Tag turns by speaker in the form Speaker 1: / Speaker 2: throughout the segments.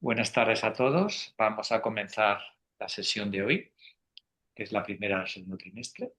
Speaker 1: Buenas tardes a todos. Vamos a comenzar la sesión de hoy, que es la primera del segundo trimestre.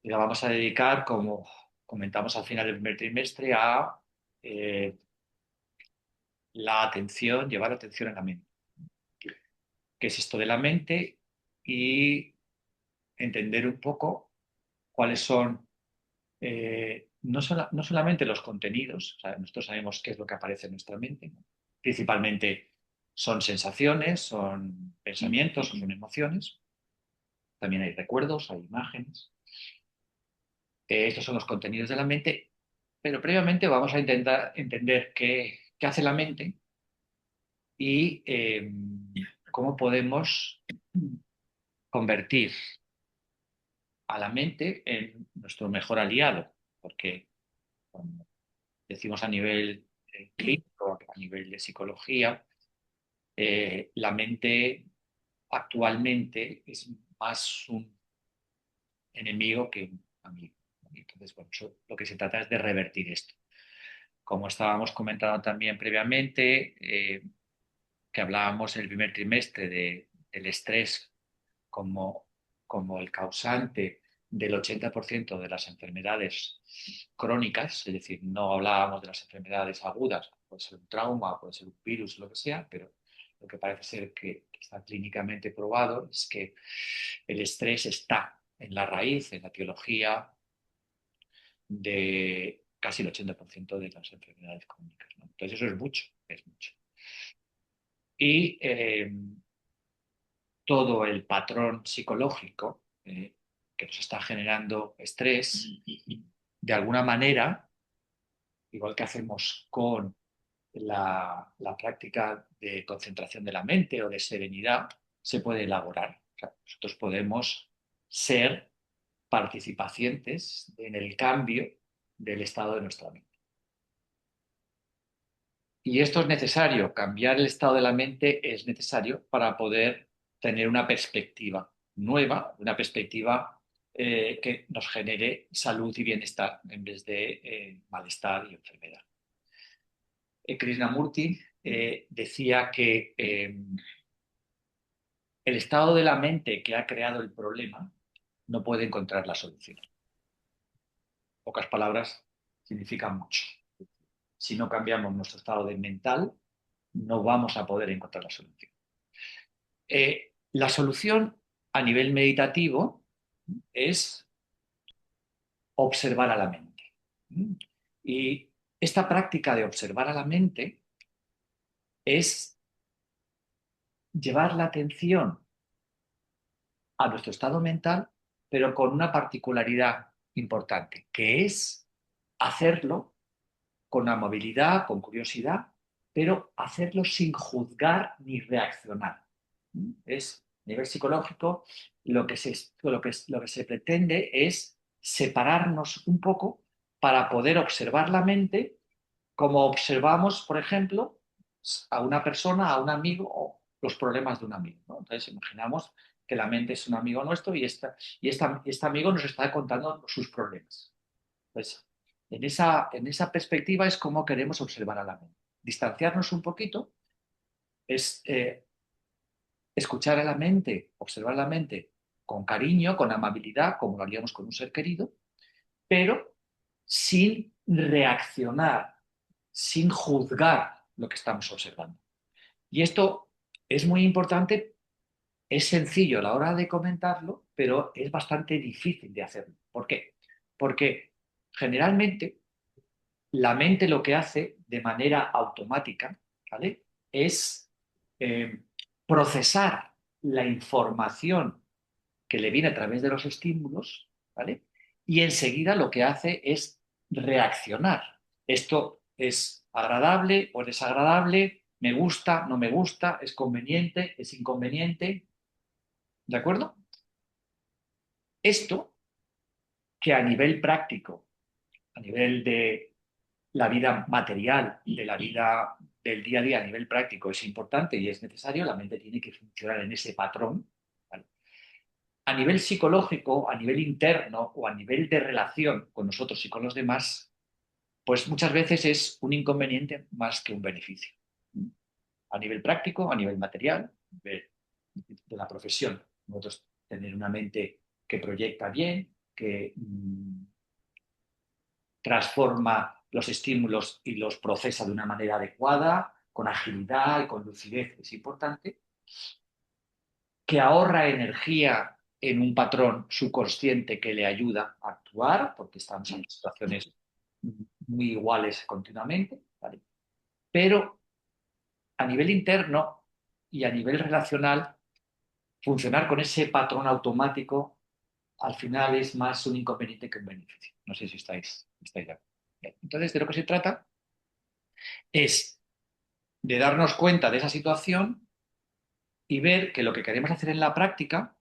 Speaker 1: Y la vamos a dedicar, como comentamos al final del primer trimestre, a eh, la atención, llevar atención en la mente. ¿Qué es esto de la mente? Y entender un poco cuáles son, no solamente los contenidos, o sea, nosotros sabemos qué es lo que aparece en nuestra mente, ¿no? Principalmente son sensaciones, son pensamientos, son emociones. También hay recuerdos, hay imágenes. Estos son los contenidos de la mente, pero previamente vamos a intentar entender qué hace la mente y cómo podemos convertir a la mente en nuestro mejor aliado, porque cuando decimos a nivel clínico, a nivel de psicología, la mente actualmente es más un enemigo que un amigo. Entonces, bueno, lo que se trata es de revertir esto. Como estábamos comentando también previamente, que hablábamos en el primer trimestre del estrés como, como el causante del 80% de las enfermedades crónicas, es decir, no hablábamos de las enfermedades agudas, puede ser un trauma, puede ser un virus, lo que sea, pero lo que parece ser que está clínicamente probado es que el estrés está en la raíz, en la etiología de casi el 80% de las enfermedades crónicas, ¿no? Entonces eso es mucho, es mucho. Y todo el patrón psicológico que nos está generando estrés, de alguna manera, igual que hacemos con la práctica de concentración de la mente o de serenidad, se puede elaborar. O sea, nosotros podemos ser participaciones en el cambio del estado de nuestra mente. Y esto es necesario, cambiar el estado de la mente es necesario para poder tener una perspectiva nueva, una perspectiva que nos genere salud y bienestar en vez de malestar y enfermedad. Krishnamurti decía que el estado de la mente que ha creado el problema no puede encontrar la solución. Pocas palabras significan mucho. Si no cambiamos nuestro estado de mental, no vamos a poder encontrar la solución. La solución a nivel meditativo es observar a la mente. Y esta práctica de observar a la mente es llevar la atención a nuestro estado mental, pero con una particularidad importante, que es hacerlo con amabilidad, con curiosidad, pero hacerlo sin juzgar ni reaccionar. Es, a nivel psicológico, lo que se pretende es separarnos un poco para poder observar la mente como observamos, por ejemplo, a una persona, a un amigo o los problemas de un amigo, ¿no? Entonces imaginamos que la mente es un amigo nuestro y este amigo nos está contando sus problemas. Pues en esa perspectiva es como queremos observar a la mente. Distanciarnos un poquito es escuchar a la mente, observar la mente con cariño, con amabilidad, como lo haríamos con un ser querido, pero sin reaccionar, sin juzgar lo que estamos observando. Y esto es muy importante, es sencillo a la hora de comentarlo, pero es bastante difícil de hacerlo. ¿Por qué? Porque generalmente la mente lo que hace de manera automática, ¿vale? Es eh, procesar la información que le viene a través de los estímulos, ¿vale? Y enseguida lo que hace es reaccionar. Esto es agradable o desagradable, me gusta, no me gusta, es conveniente, es inconveniente, ¿de acuerdo? Esto que a nivel práctico, a nivel de la vida material, de la vida del día a día a nivel práctico es importante y es necesario, la mente tiene que funcionar en ese patrón, ¿vale? A nivel psicológico, a nivel interno o a nivel de relación con nosotros y con los demás, pues muchas veces es un inconveniente más que un beneficio. a nivel práctico, a nivel material, de la profesión. Nosotros tener una mente que proyecta bien, que transforma los estímulos y los procesa de una manera adecuada, con agilidad y con lucidez, es importante, que ahorra energía en un patrón subconsciente que le ayuda a actuar, porque estamos en situaciones muy iguales continuamente, ¿vale? Pero a nivel interno y a nivel relacional, funcionar con ese patrón automático al final es más un inconveniente que un beneficio. No sé si estáis de acuerdo. Entonces, de lo que se trata es de darnos cuenta de esa situación y ver que lo que queremos hacer en la práctica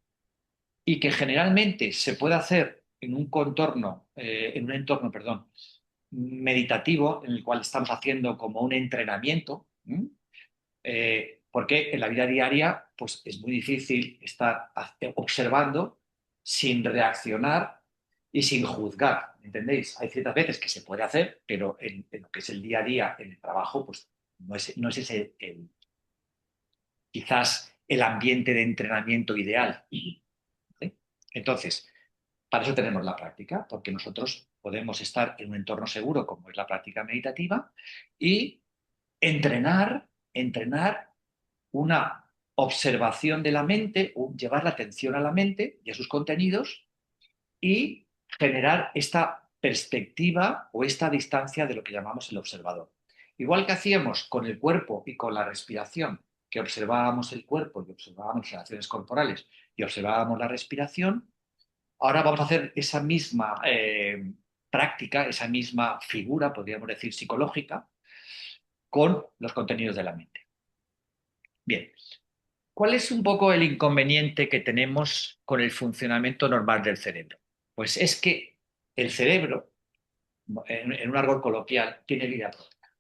Speaker 1: y que generalmente se puede hacer en un contorno, en un entorno, perdón, meditativo, en el cual estamos haciendo como un entrenamiento, porque en la vida diaria pues, es muy difícil estar observando sin reaccionar y sin juzgar, ¿entendéis? Hay ciertas veces que se puede hacer, pero en lo que es el día a día, en el trabajo, pues no es ese quizás el ambiente de entrenamiento ideal. ¿Sí? Entonces, para eso tenemos la práctica, porque nosotros podemos estar en un entorno seguro, como es la práctica meditativa, y entrenar una observación de la mente, llevar la atención a la mente y a sus contenidos y generar esta perspectiva o esta distancia de lo que llamamos el observador. Igual que hacíamos con el cuerpo y con la respiración, que observábamos el cuerpo y observábamos las relaciones corporales y observábamos la respiración, ahora vamos a hacer esa misma práctica, esa misma figura, podríamos decir, psicológica, con los contenidos de la mente. Bien, ¿cuál es un poco el inconveniente que tenemos con el funcionamiento normal del cerebro? Pues es que el cerebro, en un argot coloquial, tiene vida propia.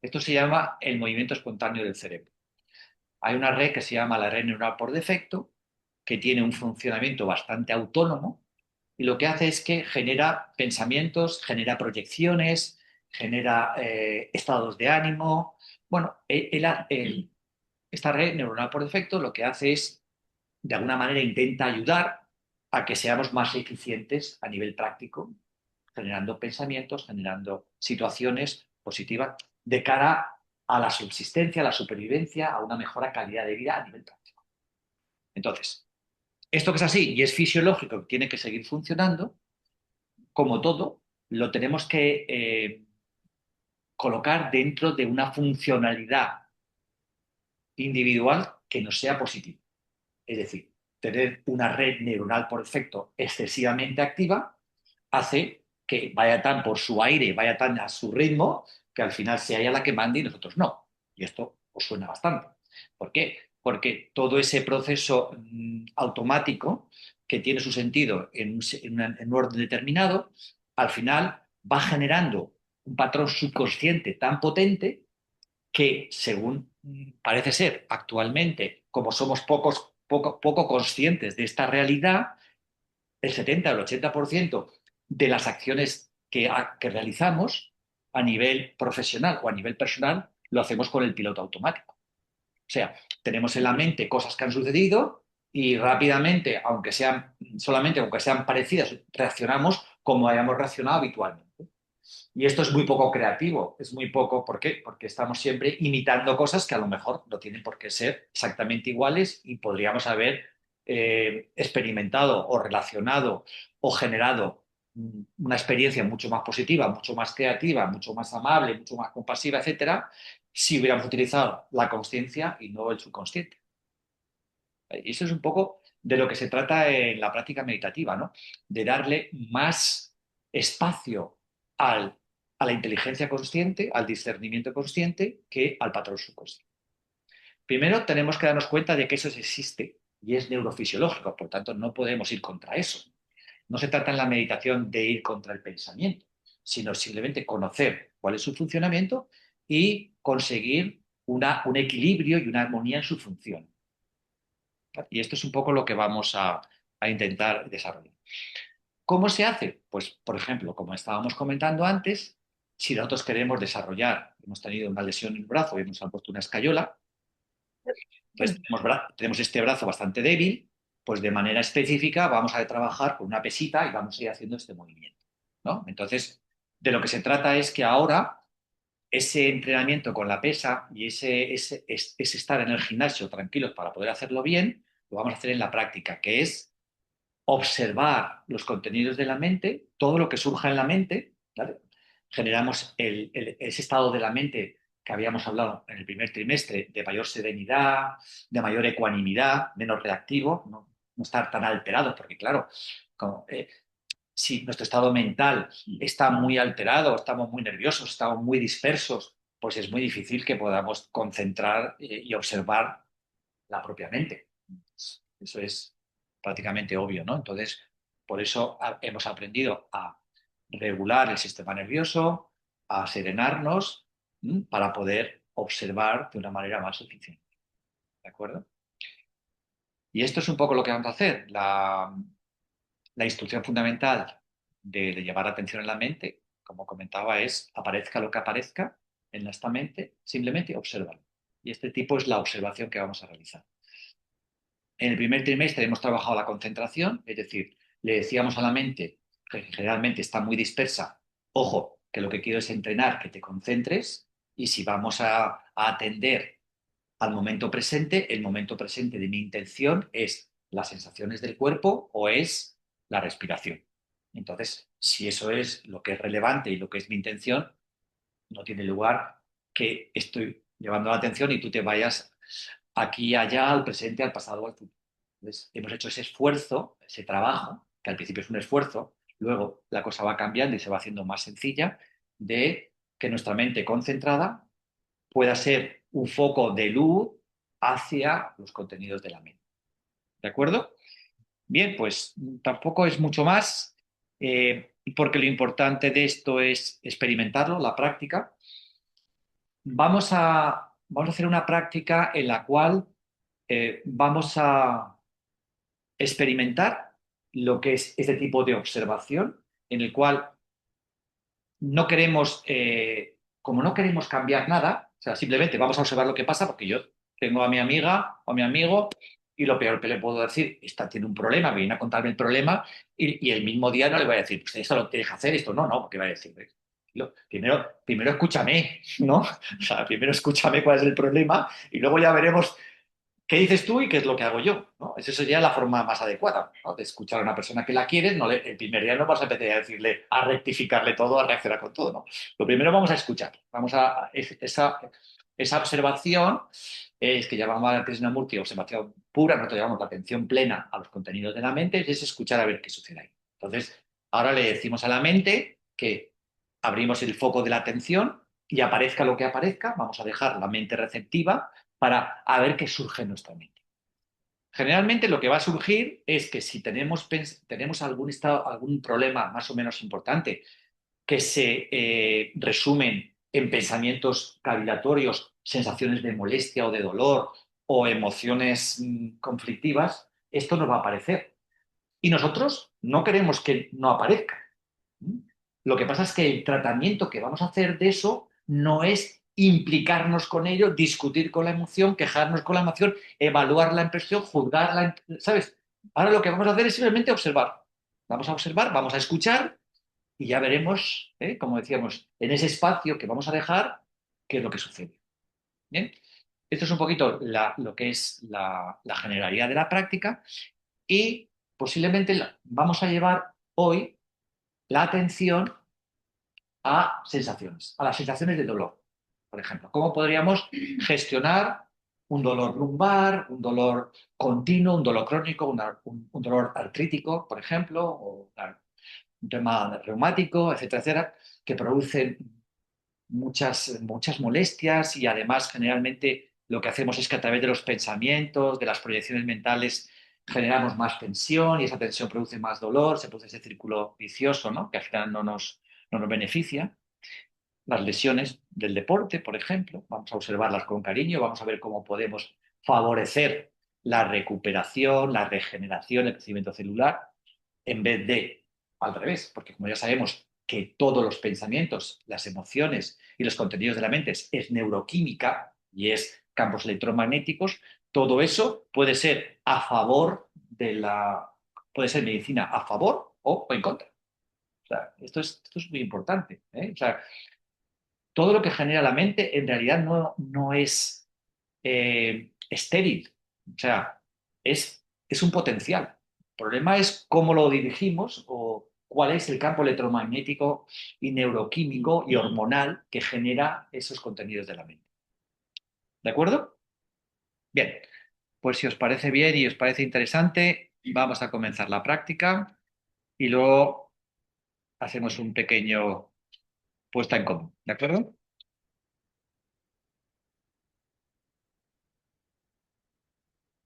Speaker 1: Esto se llama el movimiento espontáneo del cerebro. Hay una red que se llama la red neural por defecto, que tiene un funcionamiento bastante autónomo y lo que hace es que genera pensamientos, genera proyecciones, genera estados de ánimo. Bueno, esta red neuronal por defecto lo que hace es, de alguna manera, intenta ayudar a que seamos más eficientes a nivel práctico, generando pensamientos, generando situaciones positivas de cara a la subsistencia, a la supervivencia, a una mejor calidad de vida a nivel práctico. Entonces, esto que es así y es fisiológico, tiene que seguir funcionando, como todo, lo tenemos que colocar dentro de una funcionalidad individual que nos sea positiva. Es decir, tener una red neuronal por defecto excesivamente activa hace que vaya tan por su aire, vaya tan a su ritmo, que al final sea ella la que mande y nosotros no. Y esto os suena bastante. ¿Por qué? Porque todo ese proceso automático que tiene su sentido en un orden determinado, al final va generando un patrón subconsciente tan potente que, según parece ser actualmente, como somos poco conscientes de esta realidad, el 70 o el 80% de las acciones que realizamos a nivel profesional o a nivel personal lo hacemos con el piloto automático. O sea, tenemos en la mente cosas que han sucedido y rápidamente, aunque sean parecidas, reaccionamos como hayamos reaccionado habitualmente. Y esto es muy poco creativo, es muy poco, ¿por qué? Porque estamos siempre imitando cosas que a lo mejor no tienen por qué ser exactamente iguales y podríamos haber experimentado o relacionado o generado una experiencia mucho más positiva, mucho más creativa, mucho más amable, mucho más compasiva, etcétera, si hubiéramos utilizado la consciencia y no el subconsciente. Y eso es un poco de lo que se trata en la práctica meditativa, ¿no? De darle más espacio a la inteligencia consciente, al discernimiento consciente, que al patrón subconsciente. Primero tenemos que darnos cuenta de que eso existe y es neurofisiológico, por tanto no podemos ir contra eso. No se trata en la meditación de ir contra el pensamiento, sino simplemente conocer cuál es su funcionamiento y conseguir un equilibrio y una armonía en su función. Y esto es un poco lo que vamos a intentar desarrollar. ¿Cómo se hace? Pues, por ejemplo, como estábamos comentando antes, si nosotros queremos desarrollar, hemos tenido una lesión en el brazo y nos han puesto una escayola, Entonces, tenemos este brazo bastante débil, pues de manera específica vamos a trabajar con una pesita y vamos a ir haciendo este movimiento, ¿no? Entonces, de lo que se trata es que ahora ese entrenamiento con la pesa y ese estar en el gimnasio tranquilos para poder hacerlo bien, lo vamos a hacer en la práctica, que es observar los contenidos de la mente, todo lo que surja en la mente, ¿vale? Generamos ese estado de la mente que habíamos hablado en el primer trimestre, de mayor serenidad, de mayor ecuanimidad, menos reactivo, no estar tan alterado, porque claro, como, si nuestro estado mental está muy alterado, estamos muy nerviosos, estamos muy dispersos, pues es muy difícil que podamos concentrar y observar la propia mente. Eso es prácticamente obvio, ¿no? Entonces, por eso hemos aprendido a regular el sistema nervioso, a serenarnos, para poder observar de una manera más eficiente. ¿De acuerdo? Y esto es un poco lo que vamos a hacer. La instrucción fundamental de llevar la atención en la mente, como comentaba, es aparezca lo que aparezca en esta mente, simplemente obsérvalo. Y este tipo es la observación que vamos a realizar. En el primer trimestre hemos trabajado la concentración, es decir, le decíamos a la mente, que generalmente está muy dispersa, ojo, que lo que quiero es entrenar, que te concentres, y si vamos a atender al momento presente, el momento presente de mi intención es las sensaciones del cuerpo o es la respiración. Entonces, si eso es lo que es relevante y lo que es mi intención, no tiene lugar que estoy llevando la atención y tú te vayas aquí, allá, al presente, al pasado, al futuro. Entonces, hemos hecho ese esfuerzo, ese trabajo, que al principio es un esfuerzo, luego la cosa va cambiando y se va haciendo más sencilla, de que nuestra mente concentrada pueda ser un foco de luz hacia los contenidos de la mente. ¿De acuerdo? Bien, pues tampoco es mucho más, porque lo importante de esto es experimentarlo, la práctica. Vamos a hacer una práctica en la cual vamos a experimentar lo que es este tipo de observación, en el cual no queremos, como no queremos cambiar nada, o sea, simplemente vamos a observar lo que pasa, porque yo tengo a mi amiga o a mi amigo y lo peor que le puedo decir, esta tiene un problema, viene a contarme el problema y el mismo día no le voy a decir, pues esto lo tienes que hacer, esto no, porque va a decir, primero escúchame, ¿no? O sea, primero escúchame cuál es el problema y luego ya veremos qué dices tú y qué es lo que hago yo, ¿no? Esa sería la forma más adecuada, ¿no? De escuchar a una persona que la quieres, el primer día no vas a empezar a decirle, a rectificarle todo, a reaccionar con todo, ¿no? Lo primero vamos a escuchar, esa observación es que llamamos a la Krishnamurti observación pura, nosotros llamamos la atención plena a los contenidos de la mente, es escuchar a ver qué sucede ahí. Entonces, ahora le decimos a la mente que abrimos el foco de la atención y aparezca lo que aparezca, vamos a dejar la mente receptiva para a ver qué surge en nuestra mente. Generalmente lo que va a surgir es que si tenemos algún problema más o menos importante que se resumen en pensamientos cavilatorios, sensaciones de molestia o de dolor o emociones conflictivas, esto nos va a aparecer. Y nosotros no queremos que no aparezca. Lo que pasa es que el tratamiento que vamos a hacer de eso no es implicarnos con ello, discutir con la emoción, quejarnos con la emoción, evaluar la impresión, juzgarla, ¿sabes? Ahora lo que vamos a hacer es simplemente observar. Vamos a observar, vamos a escuchar y ya veremos, como decíamos, en ese espacio que vamos a dejar, qué es lo que sucede. ¿Bien? Esto es un poquito lo que es la generalidad de la práctica y posiblemente vamos a llevar hoy la atención a las sensaciones de dolor, por ejemplo. ¿Cómo podríamos gestionar un dolor lumbar, un dolor continuo, un dolor crónico, un dolor artrítico, por ejemplo, o un tema reumático, etcétera, etcétera, que producen muchas molestias y además generalmente lo que hacemos es que a través de los pensamientos, de las proyecciones mentales, generamos más tensión y esa tensión produce más dolor, se produce ese círculo vicioso, ¿no? Que al final no nos beneficia. Las lesiones del deporte, por ejemplo, vamos a observarlas con cariño, vamos a ver cómo podemos favorecer la recuperación, la regeneración, el crecimiento celular, en vez de al revés, porque como ya sabemos que todos los pensamientos, las emociones y los contenidos de la mente es neuroquímica y es campos electromagnéticos, todo eso puede ser a favor puede ser medicina a favor o en contra. O sea, esto es muy importante, ¿eh? O sea, todo lo que genera la mente en realidad no es estéril. O sea, es un potencial. El problema es cómo lo dirigimos o cuál es el campo electromagnético y neuroquímico y hormonal que genera esos contenidos de la mente. ¿De acuerdo? Bien, pues si os parece bien y os parece interesante, vamos a comenzar la práctica y luego hacemos un pequeño puesta en común. ¿De acuerdo?